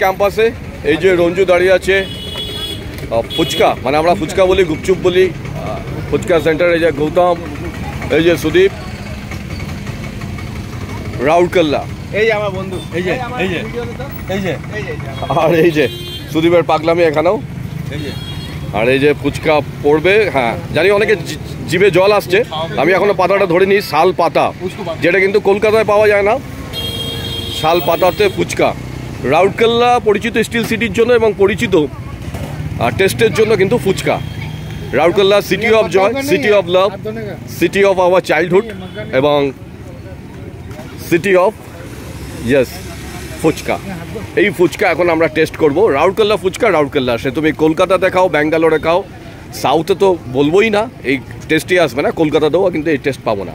ক্যাম্পাসে এই যে রঞ্জু দাঁড়িয়ে আছে ফুচকা, মানে আমরা ফুচকা বলি, গুপচুপ বলি, ফুচকা সেন্টার। এই যে গৌতম, এই যে সুদীপ, রাউরকেল্লা, এই যে আমার বন্ধু, এই যে এই যে এই যে আর এই যে সুদীপের পাগলামি এখানেও। আর এই যে ফুচকা পড়বে। হ্যাঁ জানি অনেকে জিভে জল আসছে, আমি এখনো পাতাটা ধরে নিই। শাল পাতা, যেটা কিন্তু কলকাতায় পাওয়া যায় না। শাল পাতাতে ফুচকা। রাউরকেল্লা পরিচিত স্টিল সিটির জন্য এবং পরিচিত টেস্টের জন্য কিন্তু fuchka. Rourkela city of joy, city of love, city of our childhood এবং সিটি অফ ইয়েস ফুচকা। এই ফুচকা এখন আমরা টেস্ট করব। রাউরকেল্লা ফুচকা রাউরকেল্লা, সে তুমি কলকাতাতে খাও, ব্যাঙ্গালোরে খাও, সাউথে তো বলবোই না, এই টেস্টই আসবে না। কলকাতাতেও কিন্তু এই টেস্ট পাবো না।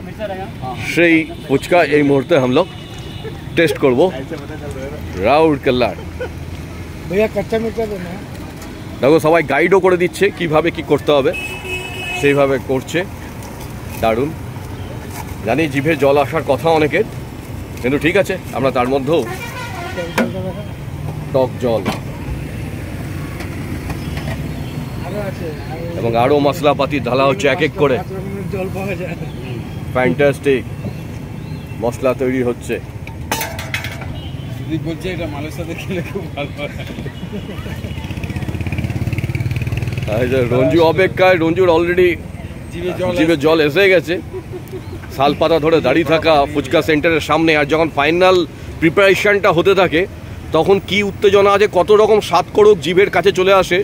সেই ফুচকা এই মুহূর্তে हम लोग টেস্ট করব রাউরকেল্লার। भैया कच्चा मिर्चा देना। দেখো সবাই গাইডও করে দিচ্ছে কিভাবে কি করতে হবে, সেইভাবে করছে। দারুণ। জানি জিভে জল আসার কথা অনেকের, কিন্তু ঠিক আছে, আমরা তার মধ্যেও টক জল এবং আরও মশলাপাতি ঢালা হচ্ছে এক এক করে। জল পাওয়া যায়। ফ্যান্টাস্টিক মশলা তৈরি হচ্ছে। বলছে এটা মালের সাথে খেলে খুব ভালো হয়। রঞ্জু অপেক্ষায়, রঞ্জুর অলরেডি জিভে জল এসে গেছে। শাল পাতা ধরে দাঁড়িয়ে থাকা ফুচকা সেন্টারের সামনে, আর যখন ফাইনাল প্রিপারেশনটা হতে থাকে তখন কি উত্তেজনা আছে, কত রকম স্বাদ করুক জিভের কাছে চলে আসে,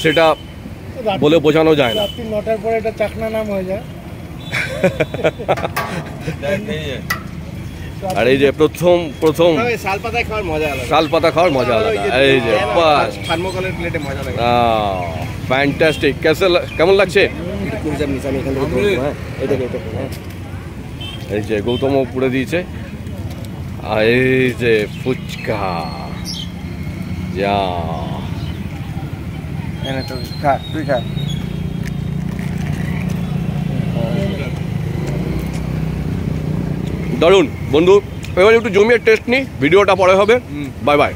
সেটা বলে বোঝানো যায় না। রাত্রি 9টার পরে এটা চাকনা নাম হয়ে যায়। আর এই যে প্রথম শাল পাতায় খাওয়ার মজা আলাদা। শাল পাতা খাওয়ার মজা আলাদা। এই যে থার্মোকলের প্লেটে মজা লাগে। ফ্যান্টাস্টিক। কেমন লাগছে? এই যে গৌতমও পুড়ে দিয়েছে। আর এই যে ফুচকা, যা তুই খা। দারুণ বন্ধু। এবার একটু জমিয়ে টেস্ট নিই, ভিডিওটা পরে হবে। Bye bye.